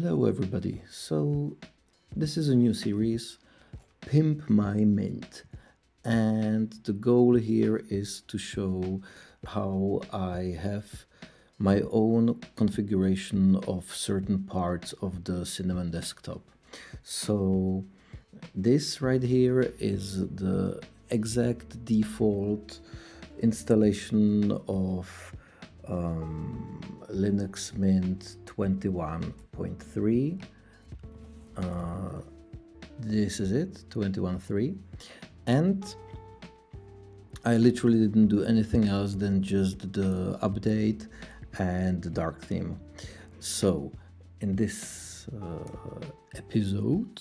Hello everybody, so this is a new series, Pimp My Mint, and the goal here is to show how I have my own configuration of certain parts of the Cinnamon desktop. So this right here is the exact default installation of LinuxMint 21.3. This is it, 21.3, and I literally didn't do anything else than just the update and the dark theme. So in this episode,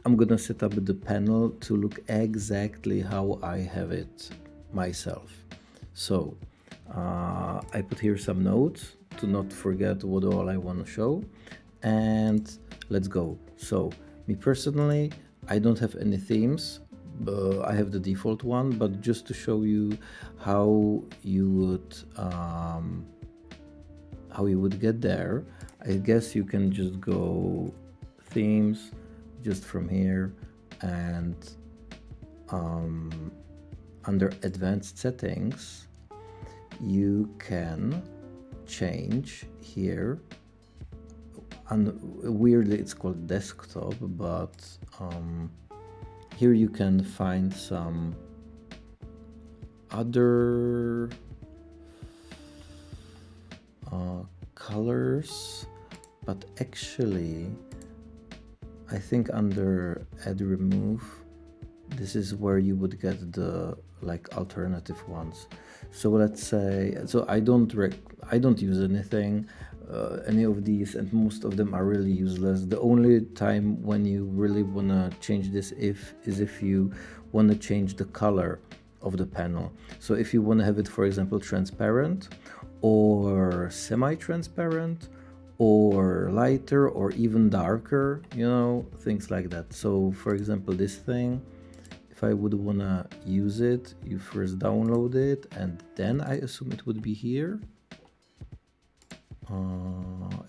I'm gonna set up the panel to look exactly how I have it myself. So I put here some notes to not forget what all I want to show, and let's go. So me personally, I don't have any themes. I have the default one, but just to show you how you would get there, I guess you can just go themes just from here, and under advanced settings you can change here, and weirdly it's called desktop, but here you can find some other colors, but actually I think under add remove, this is where you would get the alternative ones. So let's say, so I don't use any of these, and most of them are really useless. The only time when you really want to change this is if you want to change the color of the panel. So if you want to have it, for example, transparent or semi-transparent or lighter or even darker, things like that. So for example, this thing, if I would want to use it, you first download it, and then I assume it would be here.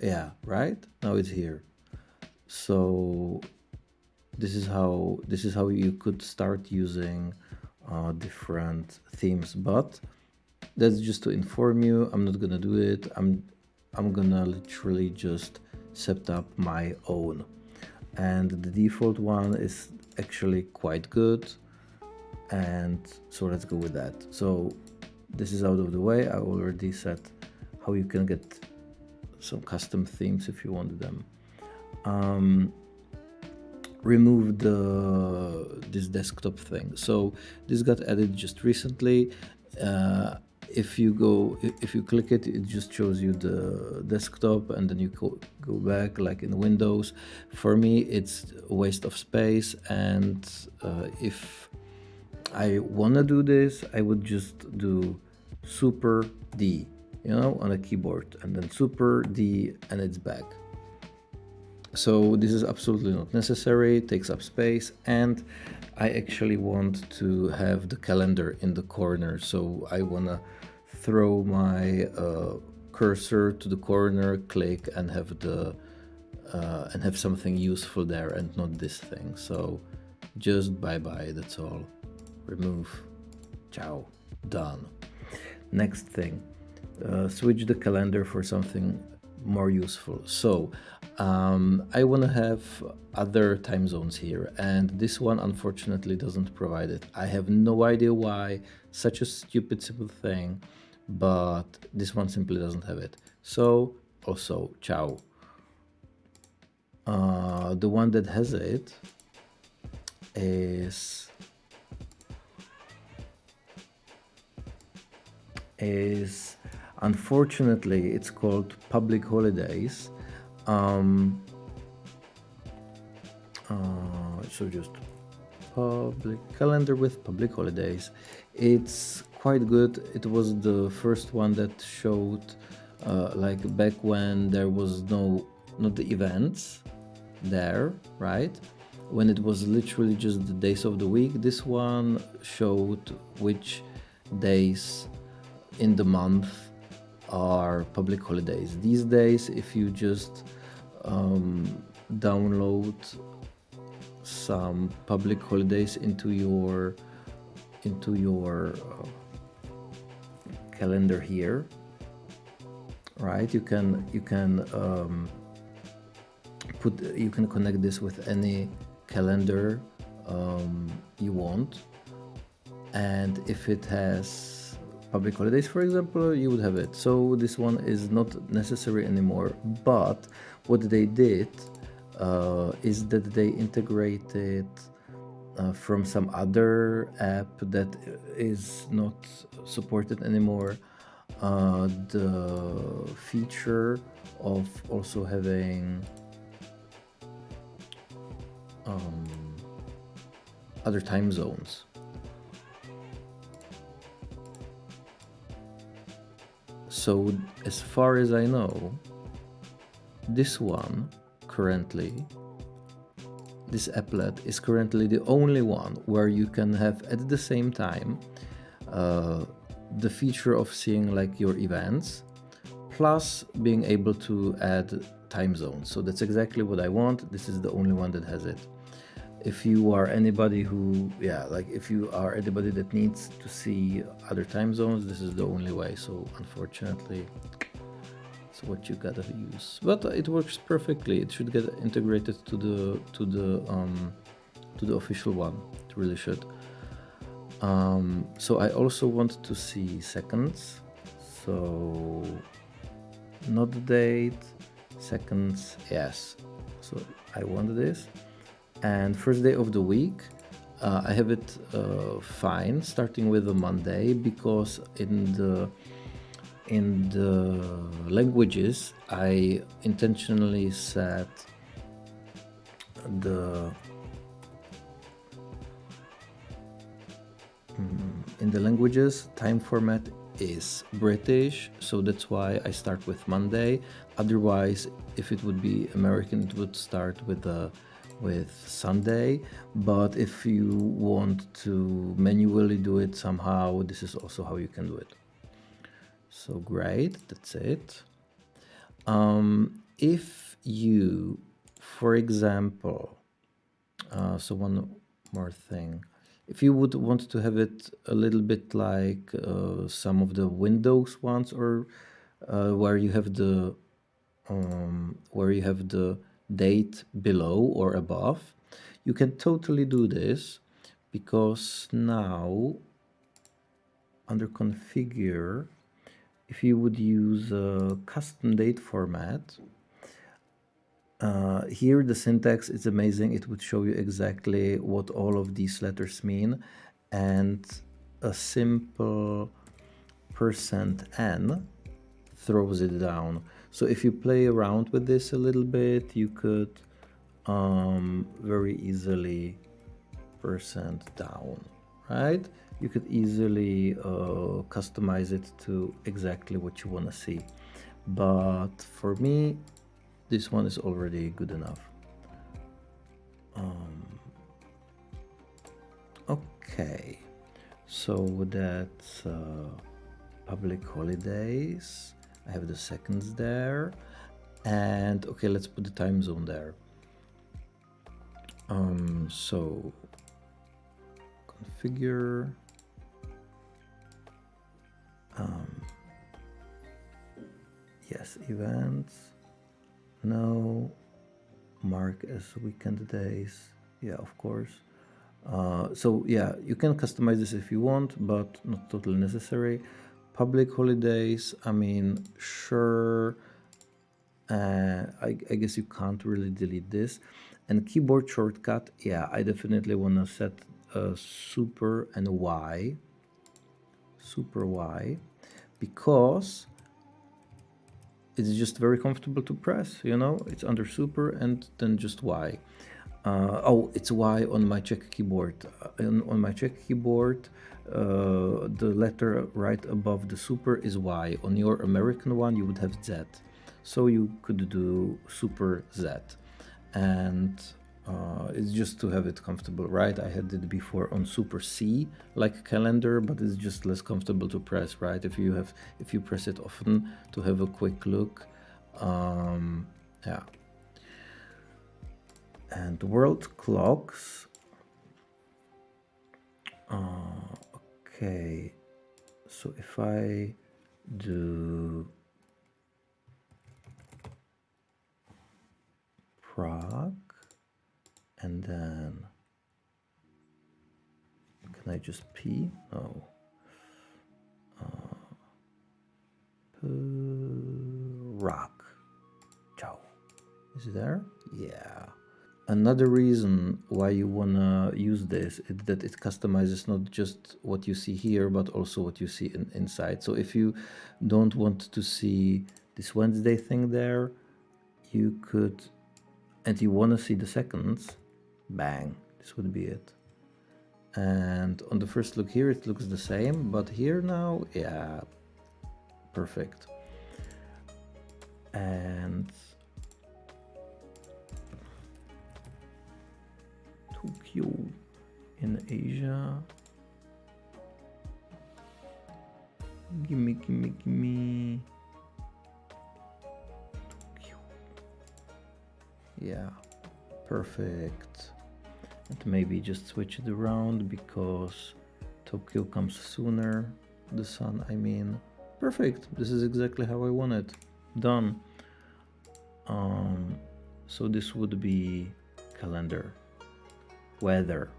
Yeah, right? Now it's here. So this is how you could start using different themes, but that's just to inform you. I'm not gonna do it. I'm gonna literally just set up my own, and the default one is actually quite good, and so let's go with that. So this is out of the way. I already said how you can get some custom themes if you want them. Remove this desktop thing. So this got added just recently. If you click it, it just shows you the desktop, and then you go back like in Windows. For me, it's a waste of space, and if I want to do this, I would just do super D, on a keyboard, and then super D, and it's back. So this is absolutely not necessary. It takes up space, and I actually want to have the calendar in the corner. So I want to throw my cursor to the corner, click, and have something useful there, and not this thing. So just bye-bye, that's all. Remove, ciao, done. Next thing, switch the calendar for something more useful. So I want to have other time zones here, and this one unfortunately doesn't provide it. I have no idea why, such a stupid simple thing, but this one simply doesn't have it. So also ciao. The one that has it is unfortunately, it's called public holidays. So just public calendar with public holidays. It's quite good. It was the first one that showed back when there was not the events there, right? When it was literally just the days of the week. This one showed which days in the month are public holidays. These days, if you just download some public holidays into your calendar here, right? You can connect this with any calendar you want, and if it has public holidays, for example, you would have it. So this one is not necessary anymore, but what they did is that they integrated from some other app that is not supported anymore, the feature of also having other time zones. So as far as I know, this one currently, this applet is currently the only one where you can have at the same time the feature of seeing like your events plus being able to add time zones. So that's exactly what I want. This is the only one that has it. If you are anybody who, if you are anybody that needs to see other time zones, this is the only way. So unfortunately, it's what you gotta use. But it works perfectly. It should get integrated to the official one. It really should. So I also want to see seconds. So not the date, seconds, yes. So I want this. And first day of the week, I have it fine, starting with a Monday, because in the languages I intentionally set the in the languages time format is British, so that's why I start with Monday. Otherwise, if it would be American, it would start with Sunday. But if you want to manually do it somehow, this is also how you can do it. So great, that's it. If you, for example, so one more thing, if you would want to have it a little bit like some of the Windows ones, or where you have the date below or above, you can totally do this, because now under configure, if you would use a custom date format, here the syntax is amazing. It would show you exactly what all of these letters mean, and a simple %n throws it down. So if you play around with this a little bit, you could very easily %down, right? You could easily customize it to exactly what you want to see. But for me, this one is already good enough. Okay, so that's public holidays. I have the seconds there, and okay, let's put the time zone there. So configure, yes, events, no, mark as weekend days, yeah, of course. So yeah, you can customize this if you want, but not totally necessary. Public holidays, I mean, sure, I guess you can't really delete this. And keyboard shortcut, yeah, I definitely want to set super and Y, super Y, because it's just very comfortable to press, you know, it's under super and then just Y. Oh, it's Y on my Czech keyboard. On my Czech keyboard, the letter right above the super is Y. On your American one, you would have Z. So you could do super Z. And it's just to have it comfortable, right? I had it before on super C, like calendar, but it's just less comfortable to press, right? If you press it often to have a quick look, yeah. And world clocks. Okay, so if I do Prague and then can I just P? No. Rock. Ciao. Is it there? Yeah. Another reason why you wanna use this is that it customizes not just what you see here, but also what you see inside. So if you don't want to see this Wednesday thing there, you could, and you wanna see the seconds, bang, this would be it. And on the first look here, it looks the same, but here now, yeah, perfect. And Tokyo in Asia. Gimme, gimme, gimme. Tokyo. Yeah, perfect. And maybe just switch it around because Tokyo comes sooner. The sun, I mean. Perfect. This is exactly how I want it. Done. So this would be calendar. Weather.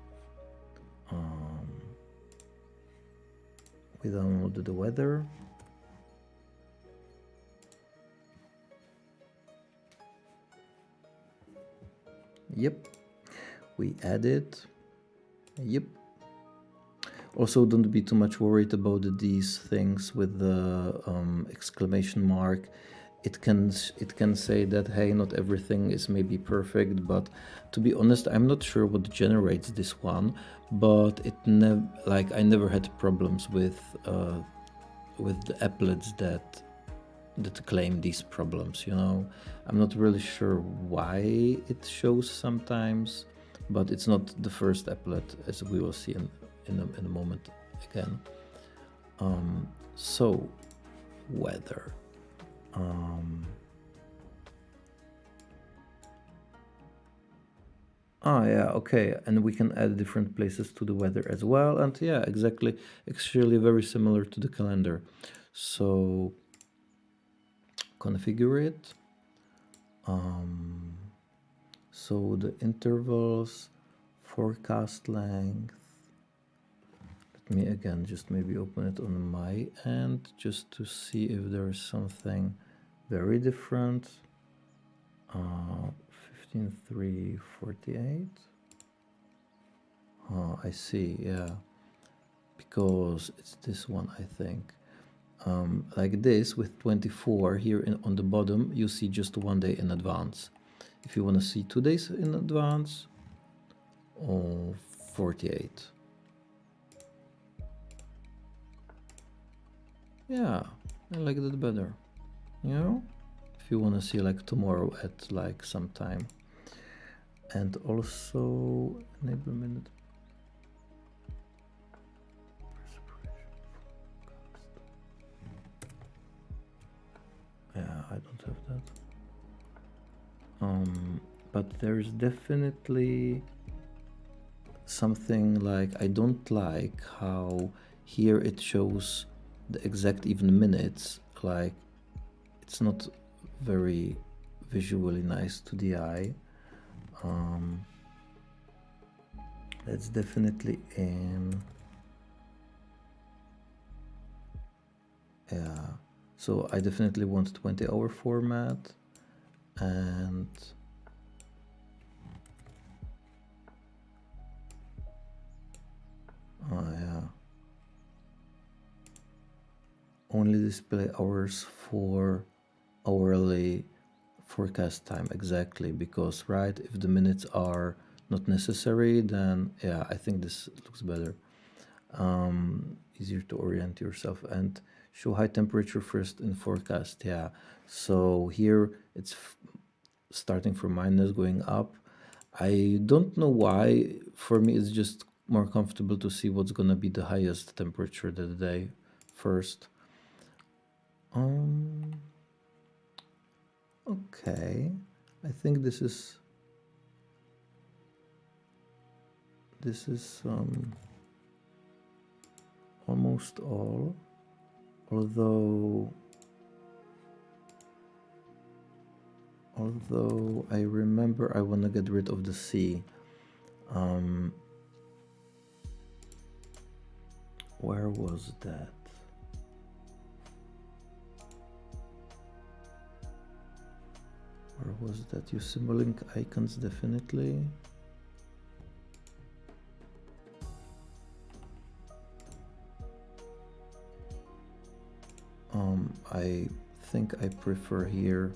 We downloaded the weather. Yep. We add it. Yep. Also, don't be too much worried about these things with the exclamation mark. It can say that, hey, not everything is maybe perfect, but to be honest, I'm not sure what generates this one, but it I never had problems with the applets that claim these problems, you know. I'm not really sure why it shows sometimes, but it's not the first applet, as we will see in a moment again. So weather. Yeah, okay, and we can add different places to the weather as well, and yeah, exactly, actually very similar to the calendar. So configure it. So the intervals, forecast length. Let me again just maybe open it on my end just to see if there is something very different. 15.3.48. I see, yeah, because it's this one, I think. Like this with 24 here on the bottom, you see just 1 day in advance. If you want to see 2 days in advance, or 48. Yeah, I like that better. You know, if you want to see like tomorrow at like some time. And also enable minute. Yeah, I don't have that. But there's definitely something like I don't like how here it shows the exact even minutes. Like it's not very visually nice to the eye. That's definitely in. Yeah, so I definitely want 20-hour format, and yeah, only display hours for hourly forecast time, exactly, because right, if the minutes are not necessary, then yeah, I think this looks better. Easier to orient yourself, and show high temperature first in forecast. Yeah, so here it's starting from minus going up. I don't know why. For me, it's just more comfortable to see what's gonna be the highest temperature of the day first. Okay, I think this is this is almost all, although I remember I want to get rid of the C. Where was that? Where was that? Use symbolink icons definitely. I think I prefer here.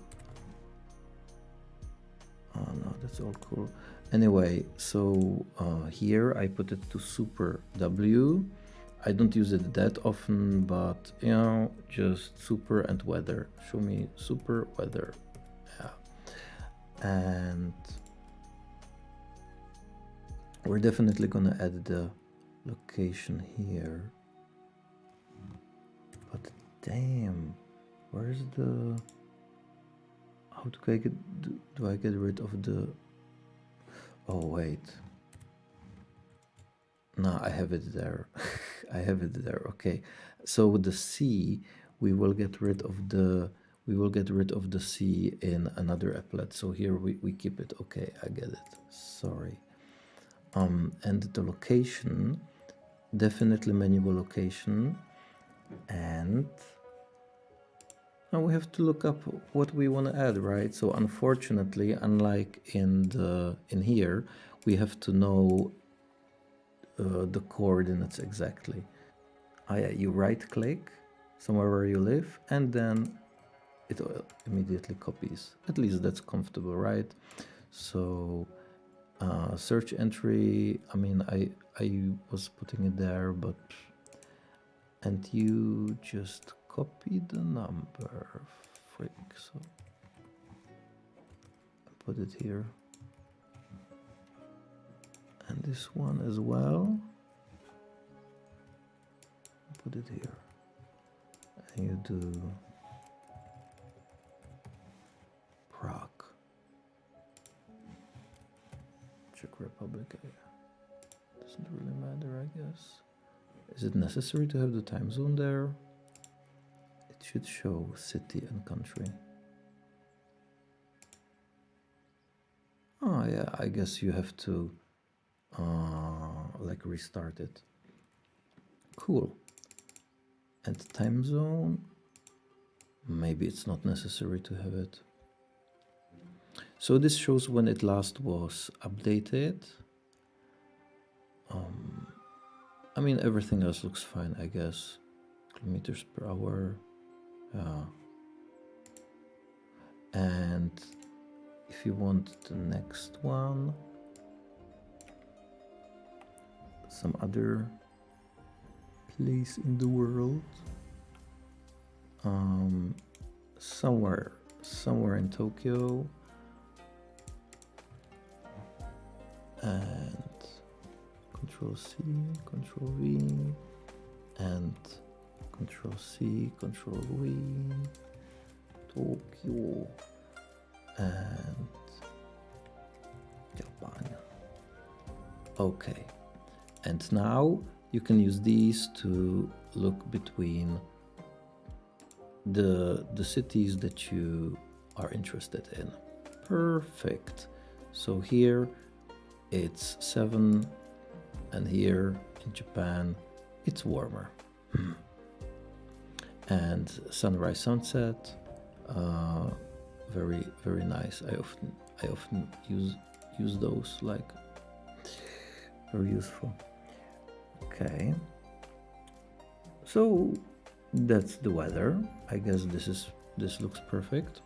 Oh no, that's all cool. Anyway, so here I put it to super W. I don't use it that often, but you know, just super and weather. Show me super weather. Yeah. And we're definitely gonna add the location here. But damn, where's the... How do I get... do I get rid of the... Oh wait. No, I have it there. I have it there. Okay. So with the C, we will get rid of the C in another applet. So here we keep it. Okay, I get it. Sorry. And the location, definitely manual location, and now we have to look up what we want to add, right? So unfortunately, unlike in here, we have to know the coordinates exactly. Yeah, you right click somewhere where you live, and then it immediately copies. At least that's comfortable, right? So search entry, I mean, I was putting it there, but, and you just copy the number, frick, so put it here. And this one as well, put it here. And you do Prague, Czech Republic. Doesn't really matter, I guess. Is it necessary to have the time zone there? It should show city and country. Oh yeah, I guess you have to like restart it. Cool. And time zone, maybe it's not necessary to have it. So this shows when it last was updated. I mean, everything else looks fine, I guess. Kilometers per hour. Yeah. And if you want the next one, some other place in the world, somewhere in Tokyo, and Control C, Control V, and Control C, Control V, Tokyo, and Japan. Okay, and now you can use these to look between the cities that you are interested in. Perfect. So here it's 7, and here in Japan it's warmer. And sunrise, sunset, very, very nice. I often use those, like, very useful. Okay, so that's the weather. I guess this looks perfect.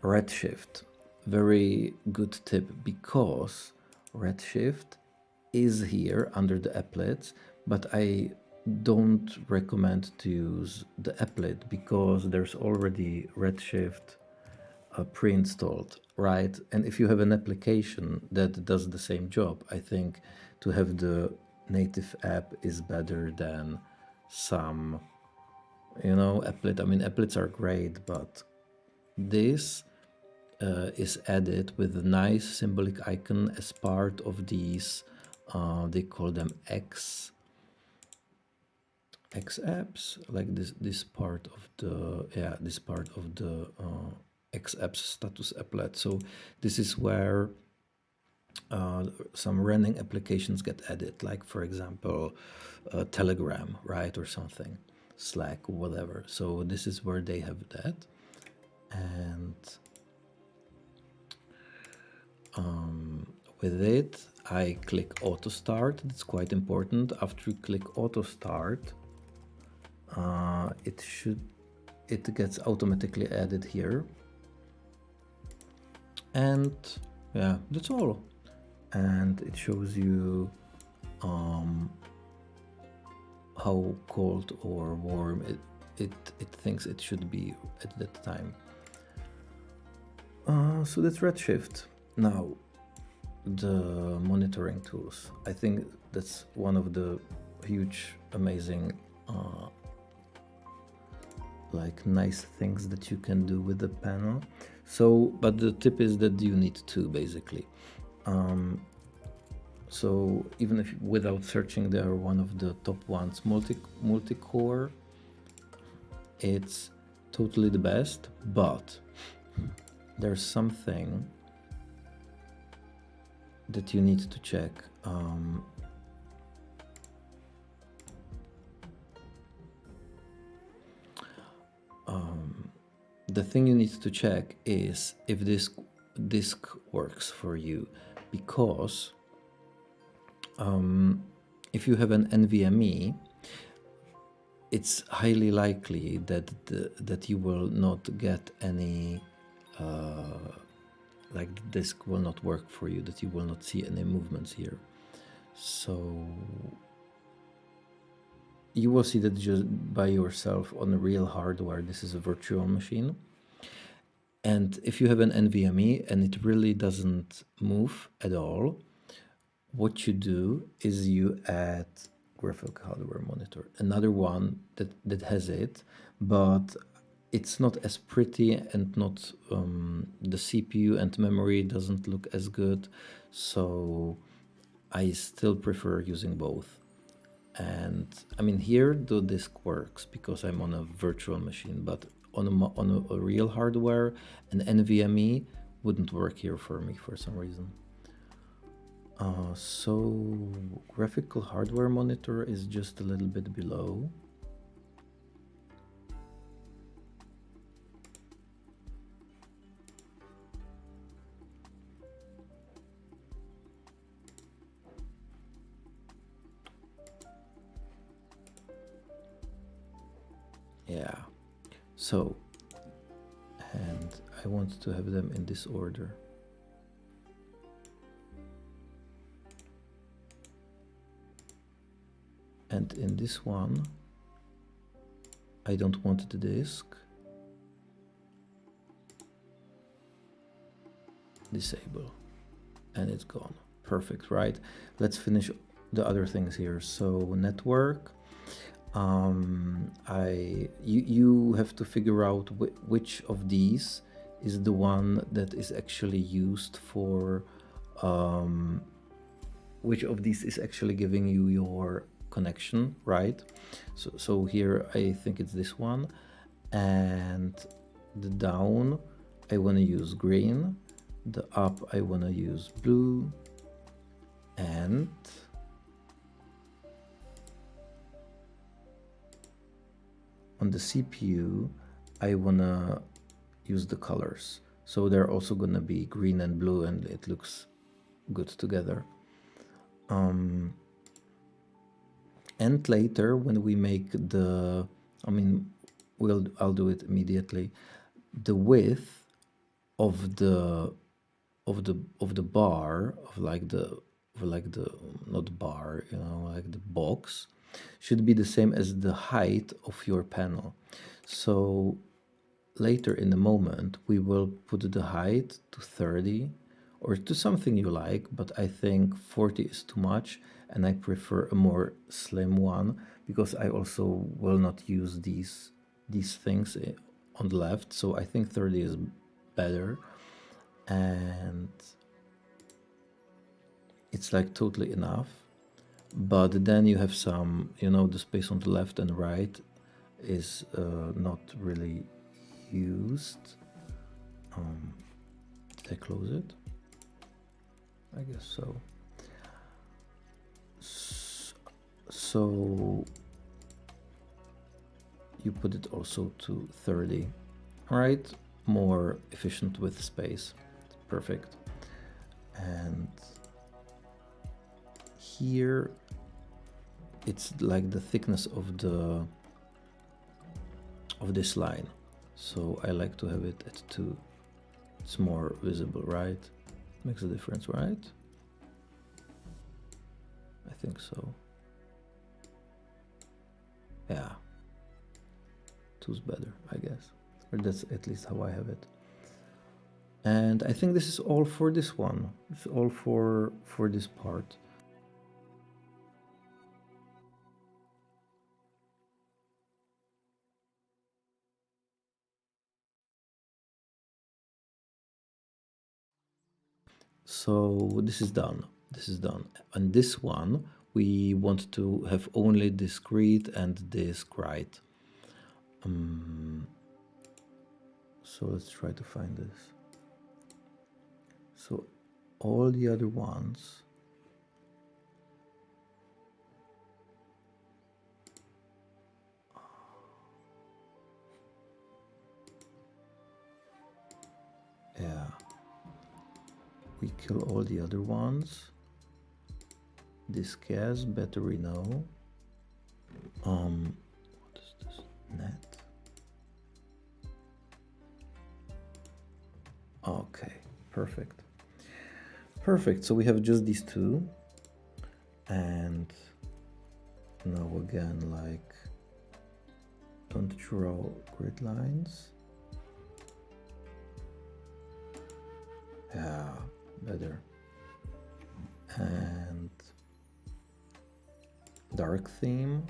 Redshift, very good tip, because Redshift is here under the applets, but I don't recommend to use the applet because there's already Redshift pre-installed, right? And if you have an application that does the same job, I think to have the native app is better than some, you know, applet. I mean, applets are great, but this is added with a nice symbolic icon as part of these, they call them X apps, like this part of the, yeah, this part of the X apps status applet. So this is where some running applications get added, like for example Telegram, right, or something, Slack, whatever. So this is where they have that. And with it I click auto start. That's quite important. After you click auto start, it gets automatically added here, and yeah, that's all. And it shows you how cold or warm it thinks it should be at that time. So that's Redshift. Now, the monitoring tools. I think that's one of the huge, amazing, like nice things that you can do with the panel. So, but the tip is that you need two basically. So even if without searching, they are one of the top ones. Multi-core, it's totally the best, but there's something that you need to check. The thing you need to check is if this disk works for you, because if you have an NVMe, it's highly likely that that you will not get any, like the disk will not work for you, that you will not see any movements here. So you will see that just by yourself on a real hardware. This is a virtual machine. And if you have an NVMe and it really doesn't move at all, what you do is you add graphical hardware monitor, another one that has it, but it's not as pretty, and not the CPU and memory doesn't look as good. So I still prefer using both. And I mean, here the disk works because I'm on a virtual machine, but on a real hardware, an NVMe wouldn't work here for me for some reason. So graphical hardware monitor is just a little bit below. Yeah, so, and I want to have them in this order. And in this one, I don't want the disk. Disable, and it's gone. Perfect, right? Let's finish the other things here. So network, you have to figure out which of these is the one that is actually used for, which of these is actually giving you your connection, right? So here I think it's this one, and the down I want to use green, the up I want to use blue, and on the CPU I want to use the colors, so they're also going to be green and blue, and it looks good together. And later when we make the, I mean, I'll do it immediately, the width of the bar, of like the not bar, you know, like the box, should be the same as the height of your panel. So later in the moment we will put the height to 30 or to something you like, but I think 40 is too much, and I prefer a more slim one, because I also will not use these things on the left, so I think 30 is better. and it's like totally enough. But then you have some, you know, the space on the left and right is not really used. Did I close it? I guess so. So you put it also to 30. All right, more efficient with space. Perfect. And here it's like the thickness of this line. So I like to have it at 2. It's more visible, right? Makes a difference, right? I think so. Yeah. 2's better, I guess. Or that's at least how I have it. And I think this is all for this one. It's all for this part. So this is done. This is done. And this one, we want to have only discrete and discrete. So let's try to find this. So all the other ones, yeah, we kill all the other ones. This gas, battery, no. What is this? Net. Okay, perfect. Perfect, so we have just these two. And now again, like, don't draw grid lines. Yeah, better. And dark theme.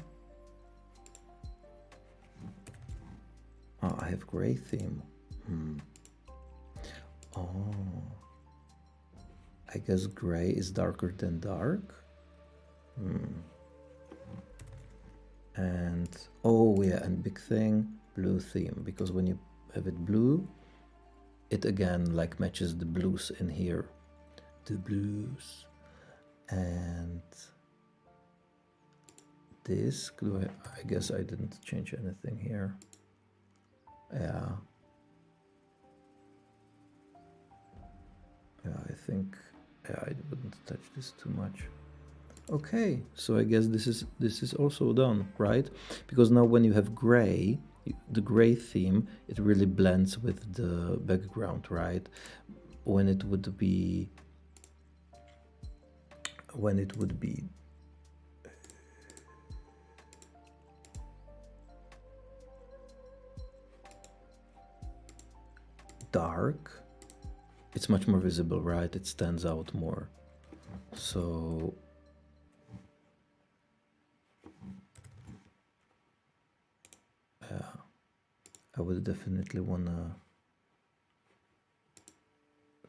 Oh, I have gray theme. Oh, I guess gray is darker than dark. And oh yeah, and big thing, blue theme, because when you have it blue, it again like matches the blues in here. The blues. And this, I guess I didn't change anything here. Yeah. Yeah, I think I wouldn't touch this too much. Okay, so I guess this is also done, right? Because now when you have gray, the gray theme, it really blends with the background, right? When it would be dark, it's much more visible, right? It stands out more. So yeah, I would definitely wanna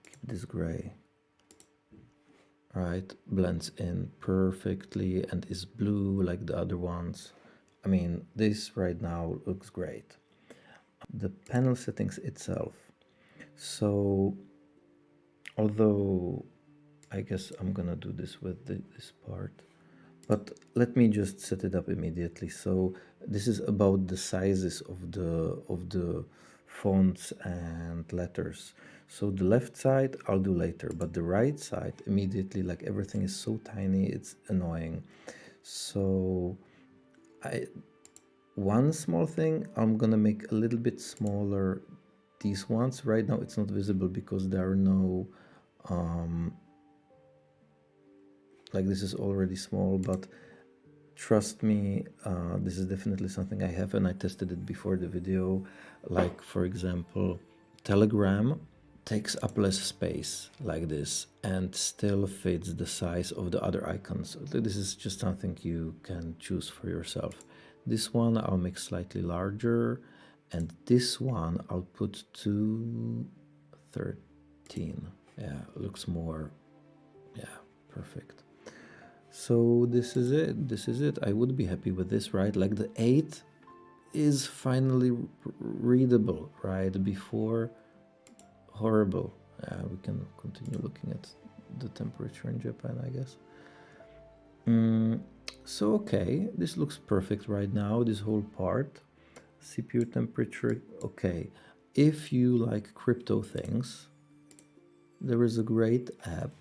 keep this gray. Right, blends in perfectly and is blue like the other ones. I mean, this right now looks great. The panel settings itself. So, although I guess I'm gonna do this with this part, but let me just set it up immediately. So this is about the sizes of the fonts and letters. So the left side I'll do later, but the right side immediately, like everything is so tiny, it's annoying. So one small thing, I'm gonna make a little bit smaller these ones. Right now it's not visible because there are no like this is already small, but trust me, this is definitely something I have and I tested it before the video. Like for example, Telegram takes up less space like this and still fits the size of the other icons. This is just something you can choose for yourself. This one I'll make slightly larger, and this one I'll put to 30. 13. Yeah, looks more, yeah, perfect. So this is it. This is it. I would be happy with this, right? Like the 8 is finally readable, right? Before, horrible. We can continue looking at the temperature in Japan, I guess. So okay, this looks perfect right now, this whole part. CPU temperature, okay. If you like crypto things, there is a great app.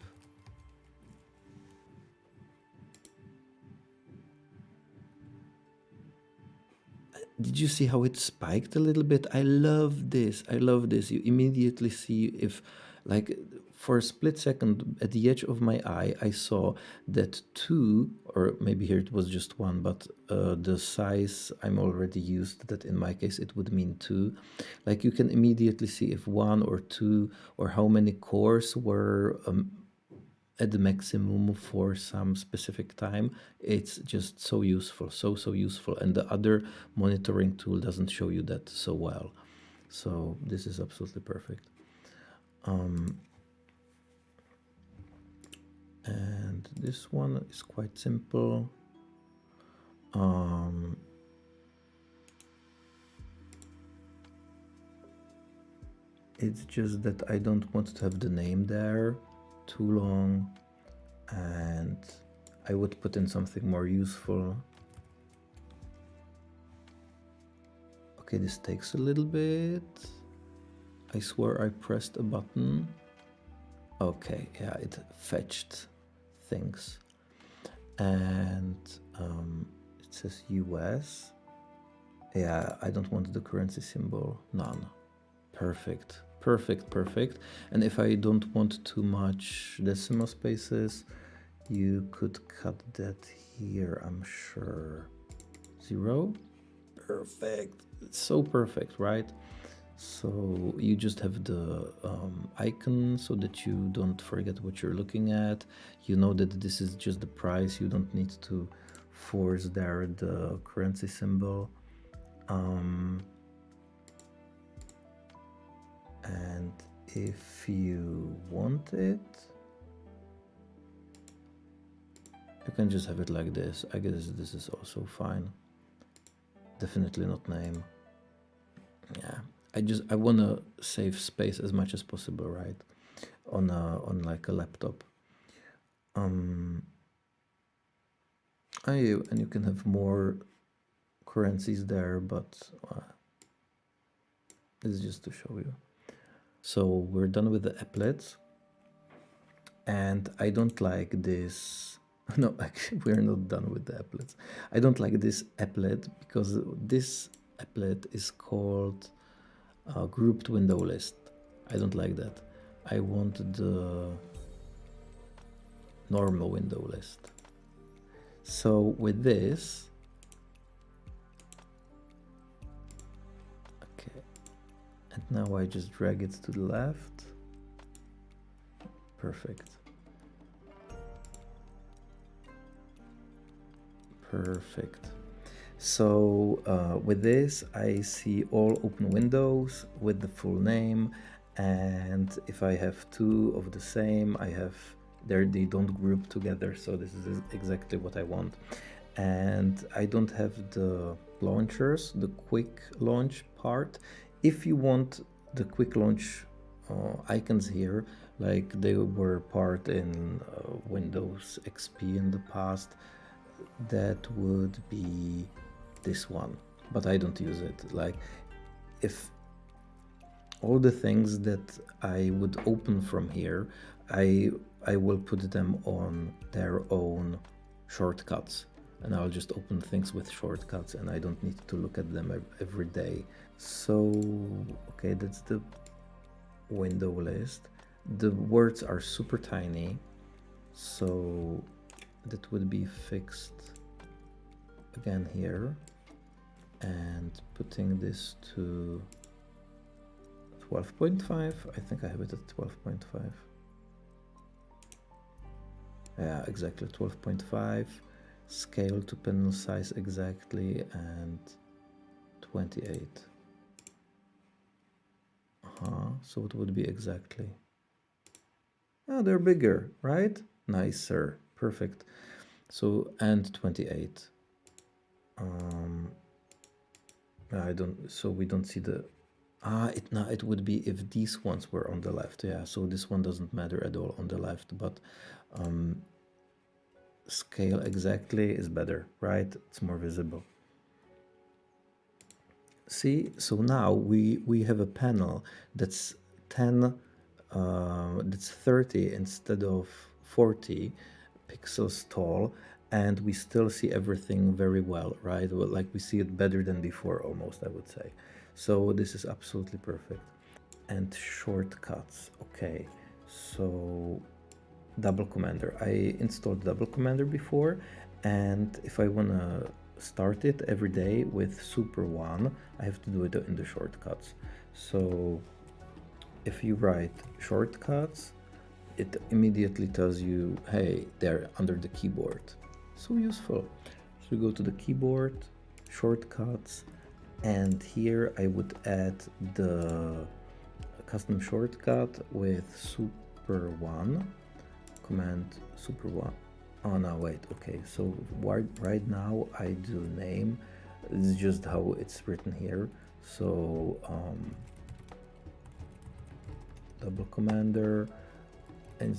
Did you see how it spiked a little bit? I love this. I love this. You immediately see if, like, for a split second at the edge of my eye, I saw that 2, or maybe here it was just 1, but the size I'm already used that in my case it would mean 2. Like you can immediately see if 1 or 2 or how many cores were at the maximum for some specific time. It's just so useful, so useful, and the other monitoring tool doesn't show you that so well. So this is absolutely perfect. And this one is quite simple. It's just that I don't want to have the name there too long, and I would put in something more useful. Okay, this takes a little bit. I swear I pressed a button. Okay, yeah, it fetched things. And it says US. Yeah, I don't want the currency symbol, none. Perfect, perfect, perfect. And if I don't want too much decimal spaces, you could cut that here, I'm sure. 0. Perfect. It's so perfect, right? So you just have the icon so that you don't forget what you're looking at. You know that this is just the price. You don't need to force there the currency symbol. And if you want it, you can just have it like this. I guess this is also fine. Definitely not name. Yeah, I want to save space as much as possible, right? On like a laptop. And you can have more currencies there, but this is just to show you. So we're done with the applets, and I don't like this. No, actually, we're not done with the applets. I don't like this applet because this applet is called grouped window list. I don't like that. I want the normal window list. So with this, okay, and now I just drag it to the left. Perfect. Perfect. So with this, I see all open windows with the full name, and if I have 2 of the same, I have there, they don't group together, so this is exactly what I want. And I don't have the launchers, the quick launch part. If you want the quick launch icons here, like they were part in Windows XP in the past, that would be this one, but I don't use it. Like, if all the things that I would open from here, I will put them on their own shortcuts, and I'll just open things with shortcuts, and I don't need to look at them every day. So okay, that's the window list. The words are super tiny, so that would be fixed again here, and putting this to 12.5. I think I have it at 12.5. Yeah, exactly 12.5. Scale to panel size exactly, and 28. So it would be exactly. Oh, they're bigger, right? Nicer, perfect. So, and 28. I don't, so we don't see the, it would be if these ones were on the left, yeah, so this one doesn't matter at all on the left, but scale exactly is better, right? It's more visible. See, so now we have a panel that's 10, that's 30 instead of 40 pixels tall, and we still see everything very well, right? Well, like we see it better than before almost, I would say. So this is absolutely perfect. And shortcuts, okay. So double commander, I installed double commander before, and if I want to start it every day with super one, I have to do it in the shortcuts. So if you write shortcuts, it immediately tells you, hey, they're under the keyboard. So useful. So we go to the keyboard, shortcuts, and here I would add the custom shortcut with super one, command super one. Oh no, wait, okay, so right now I do name. This is just how it's written here. So double commander, and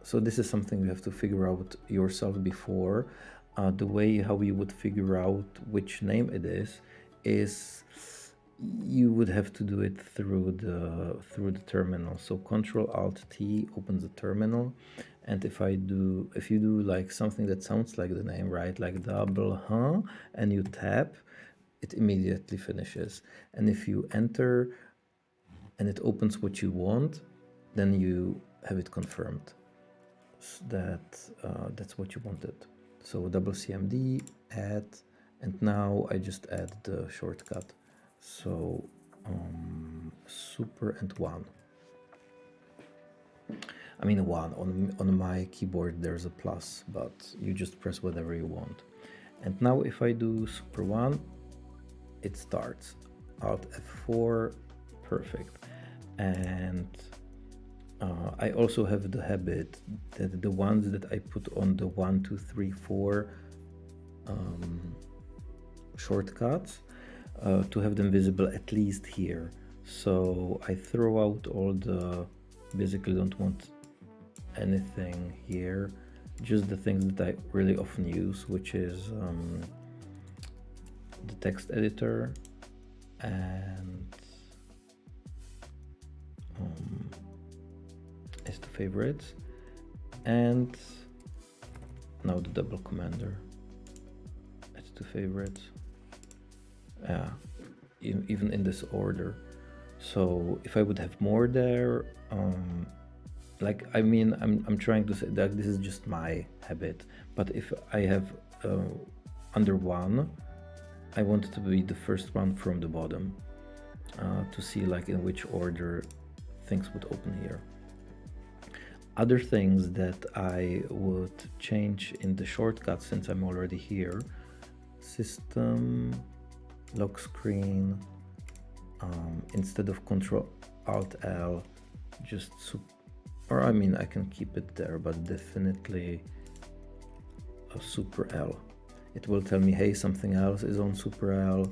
so this is something you have to figure out yourself before. The way how you would figure out which name it is you would have to do it through the terminal. So Control Alt T opens the terminal, and if you do like something that sounds like the name, right, like double and you tap, it immediately finishes. And if you enter and it opens what you want, then you have it confirmed that's what you wanted. So double CMD, add, and now I just add the shortcut. So super and one. I mean one, on my keyboard there's a plus, but you just press whatever you want. And now if I do super one, it starts. Alt F4, perfect. And I also have the habit that the ones that I put on the 1, 2, 3, 4 shortcuts to have them visible at least here. So I throw out all the, basically don't want anything here, just the things that I really often use, which is the text editor and is the favorites, and now the double commander. It's the favorites. Yeah, even in this order. So if I would have more there, like I mean, I'm trying to say that this is just my habit. But if I have under one, I want it to be the first one from the bottom to see like in which order things would open here. Other things that I would change in the shortcut since I'm already here: system, lock screen, instead of Control Alt L, just or I mean I can keep it there, but definitely a Super L. It will tell me, hey, something else is on Super L.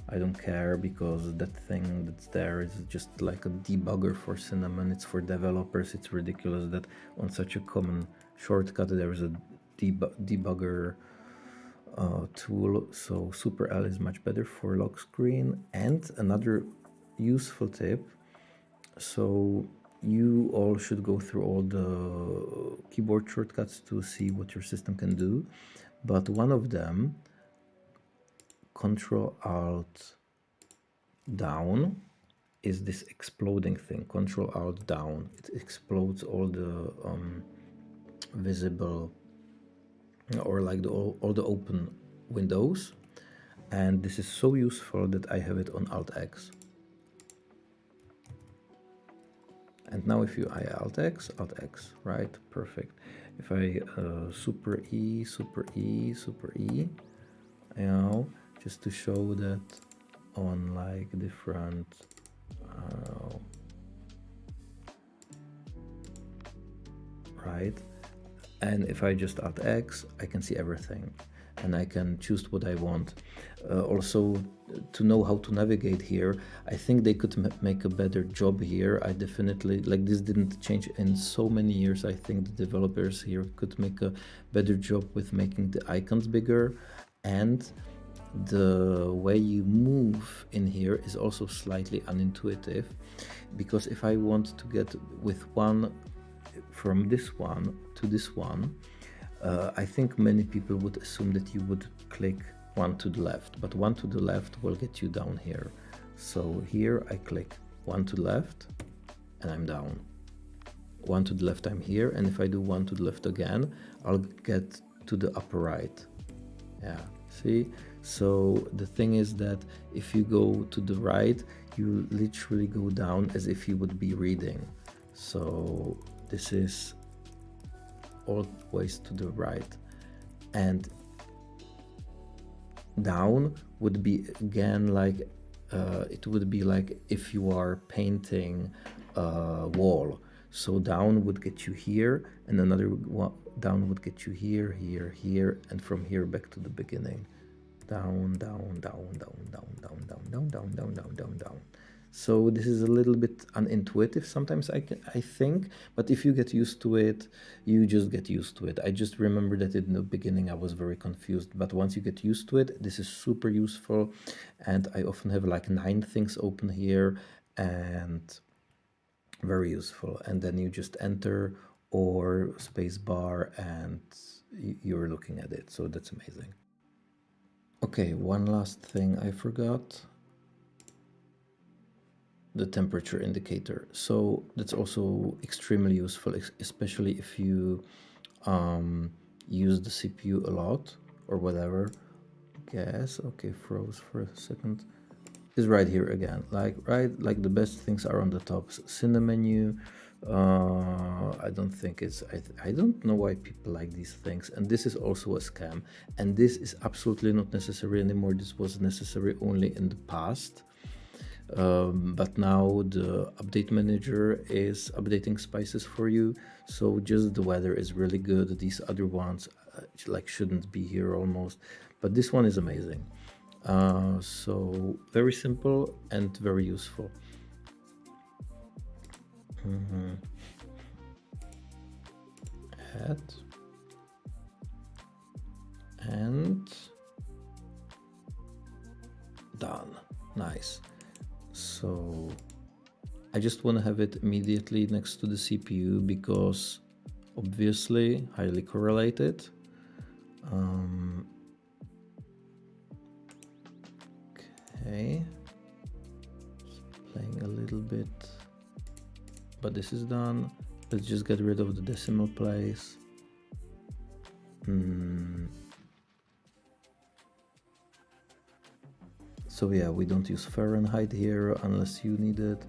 I don't care, because that thing that's there is just like a debugger for Cinnamon. It's for developers. It's ridiculous that on such a common shortcut there is a debugger tool. So Super L is much better for lock screen. And another useful tip, so you all should go through all the keyboard shortcuts to see what your system can do, but one of them, Control Alt down, is this exploding thing. Control Alt down, it explodes all the visible or like all the open windows, and this is so useful that I have it on Alt X. And now if I Alt X, right? Perfect. If I Super E, you know, just to show that on like different right? And if I just add X, I can see everything and I can choose what I want. Also, to know how to navigate here, I think they could make a better job here. I definitely, like, this didn't change in so many years. I think the developers here could make a better job with making the icons bigger, and the way you move in here is also slightly unintuitive, because if I want to get with one from this one to this one, I think many people would assume that you would click one to the left, but one to the left will get you down here. So here I click one to the left and I'm down. One to the left, I'm here, and if I do one to the left again, I'll get to the upper right. Yeah, see? So the thing is that if you go to the right, you literally go down as if you would be reading. So this is always to the right, and down would be again like it would be like if you are painting a wall. So down would get you here, and another one down would get you here, here, here, and from here back to the beginning. Down, down, down, down, down, down, down, down, down, down, down, down, down. So this is a little bit unintuitive sometimes, I think, but if you get used to it, you just get used to it. I just remember that in the beginning I was very confused, but once you get used to it, this is super useful. And I often have like 9 things open here, and very useful. And then you just enter or space bar and you're looking at it. So that's amazing. Okay, one last thing I forgot. The temperature indicator. So that's also extremely useful, especially if you use the CPU a lot or whatever. Guess, okay, froze for a second. Is right here again, like the best things are on the top. Cine menu. I don't think it's, I don't know why people like these things, and this is also a scam, and this is absolutely not necessary anymore. This was necessary only in the past. But now the update manager is updating spices for you, so just the weather is really good. These other ones like shouldn't be here almost, but this one is amazing. So very simple and very useful. Add and done. Nice. So I just want to have it immediately next to the CPU because obviously highly correlated. Okay, just playing a little bit, but this is done. Let's just get rid of the decimal place. So yeah, we don't use Fahrenheit here unless you need it.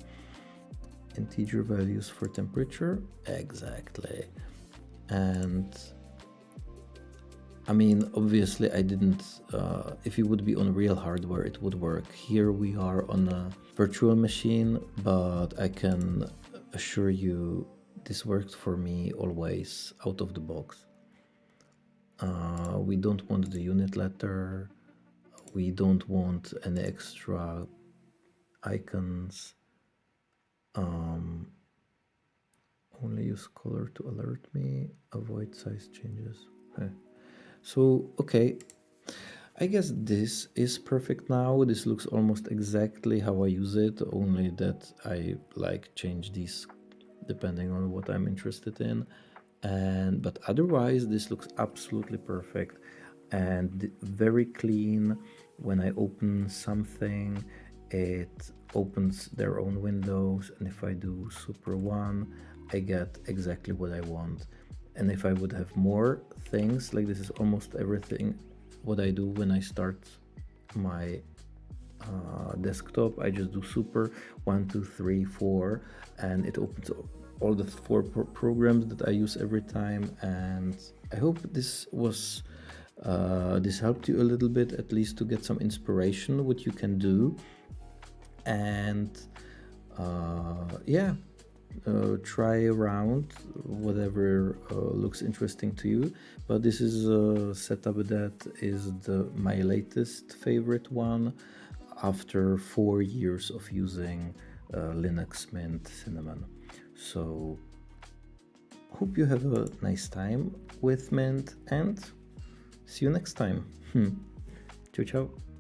Integer values for temperature, exactly. And I mean, obviously I didn't, if it would be on real hardware, it would work. Here we are on a virtual machine, but I can assure you this worked for me always out of the box. We don't want the unit letter. We don't want any extra icons. Only use color to alert me. Avoid size changes. Okay. So, okay, I guess this is perfect now. This looks almost exactly how I use it, only that I like change these depending on what I'm interested in. But otherwise, this looks absolutely perfect and very clean. When I open something, it opens their own windows, and if I do super one, I get exactly what I want. And if I would have more things, like this is almost everything what I do when I start my desktop. I just do super 1, 2, 3, 4, and it opens all the 4 programs that I use every time. And I hope this was this helped you a little bit, at least to get some inspiration what you can do. And yeah, try around whatever looks interesting to you, but this is a setup that is my latest favorite one after 4 years of using Linux Mint Cinnamon. So hope you have a nice time with Mint and see you next time. Ciao ciao.